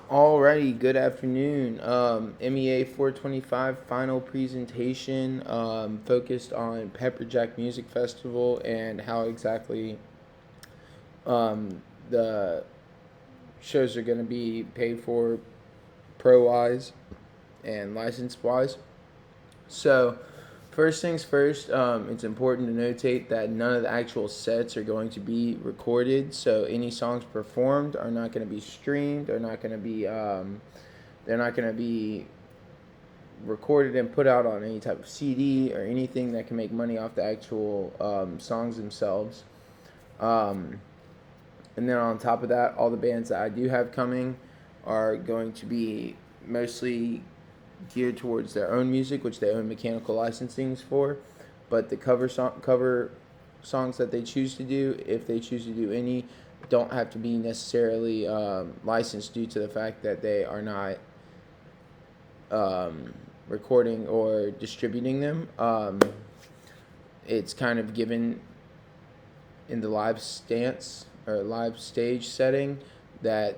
Alrighty, good afternoon. MEA 425 final presentation focused on Pepperjack Music Festival and how exactly the shows are going to be paid for pro wise and license wise. So, first things first, it's important to notate that none of the actual sets are going to be recorded. So, any songs performed are not going to be streamed, they're not going to be recorded and put out on any type of CD or anything that can make money off the actual songs themselves. Um, and then on top of that, all the bands that I do have coming are going to be mostly geared towards their own music, which they own mechanical licensings for. But the cover songs that they choose to do, if they choose to do any, don't have to be necessarily licensed due to the fact that they are not recording or distributing them. It's kind of given in the live stance or live stage setting that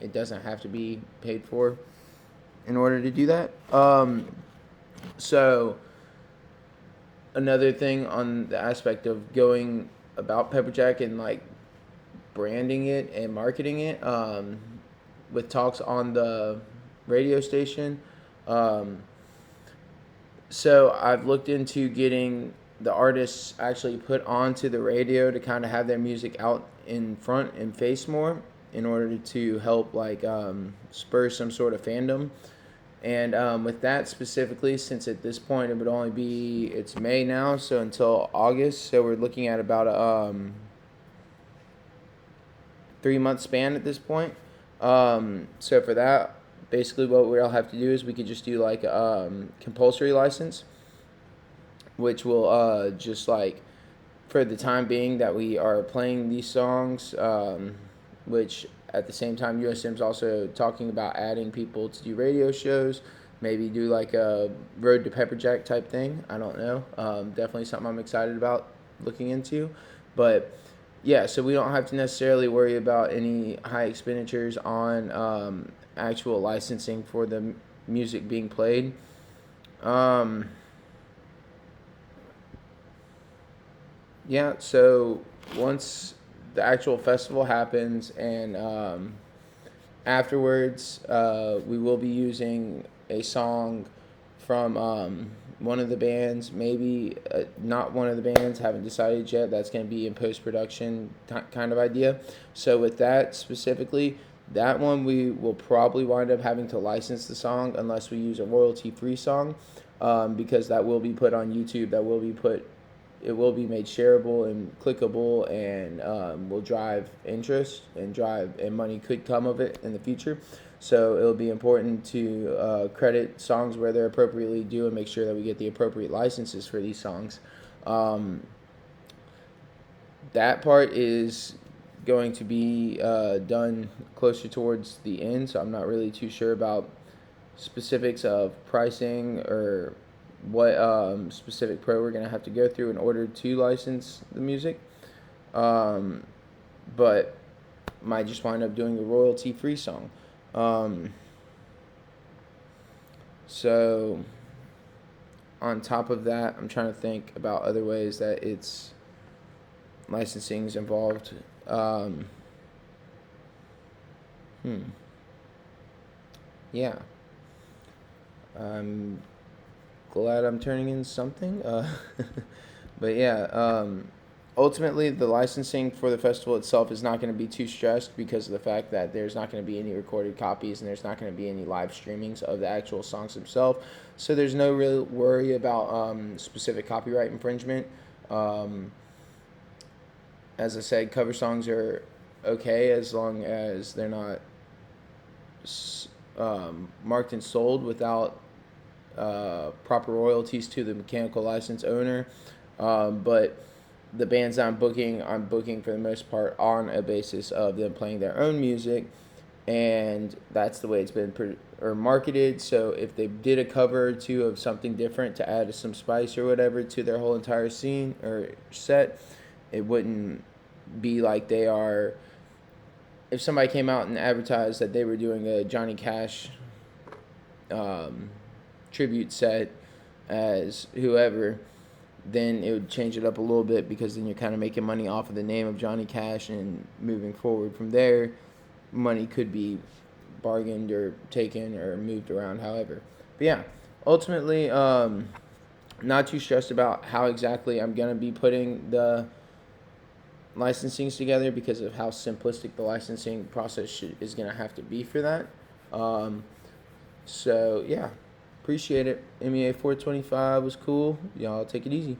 it doesn't have to be paid for in order to do that. So another thing on the aspect of going about Pepperjack and like branding it and marketing it, with talks on the radio station. Um, so I've looked into getting the artists actually put onto the radio to kind of have their music out in front and face more in order to help like spur some sort of fandom. And with that specifically, since at this point it would only be it's May now, so until August, so we're looking at about a 3 month span at this point. So for that, basically what we'll have to do is we could just do like compulsory license, which will just like for the time being that we are playing these songs, which at the same time USM's also talking about adding people to do radio shows, maybe do like a Road to Pepperjack type thing. I don't know. Definitely something I'm excited about looking into, but yeah, so we don't have to necessarily worry about any high expenditures on actual licensing for the music being played. Um, yeah, so once the actual festival happens and afterwards, we will be using a song from one of the bands, maybe not one of the bands, haven't decided yet. That's going to be in post production kind of idea. So, with that specifically, that one we will probably wind up having to license the song unless we use a royalty free song, because that will be put on YouTube. It will be made shareable and clickable and will drive interest and money could come of it in the future. So it'll be important to credit songs where they're appropriately due and make sure that we get the appropriate licenses for these songs. Um, that part is going to be done closer towards the end, so I'm not really too sure about specifics of pricing or what specific pro we're going to have to go through in order to license the music. Um, but might just wind up doing a royalty free song. Um, so, on top of that, I'm trying to think about other ways that it's licensing is involved. Um, hmm. Yeah. I'm glad I'm turning in something. But yeah, ultimately, the licensing for the festival itself is not going to be too stressed because of the fact that there's not going to be any recorded copies and there's not going to be any live streamings of the actual songs themselves. So there's no real worry about specific copyright infringement. Um, as I said, cover songs are okay as long as they're not marked and sold without proper royalties to the mechanical license owner. But the bands I'm booking for the most part on a basis of them playing their own music, and that's the way it's been or marketed. So if they did a cover or two of something different to add some spice or whatever to their whole entire scene or set, it wouldn't be like they are if somebody came out and advertised that they were doing a Johnny Cash tribute set as whoever, then it would change it up a little bit, because then you're kind of making money off of the name of Johnny Cash, and moving forward from there, money could be bargained or taken or moved around, however. But yeah, ultimately, not too stressed about how exactly I'm going to be putting the licensings together, because of how simplistic the licensing process is going to have to be for that. So yeah, appreciate it. MEA 425 was cool. Y'all take it easy.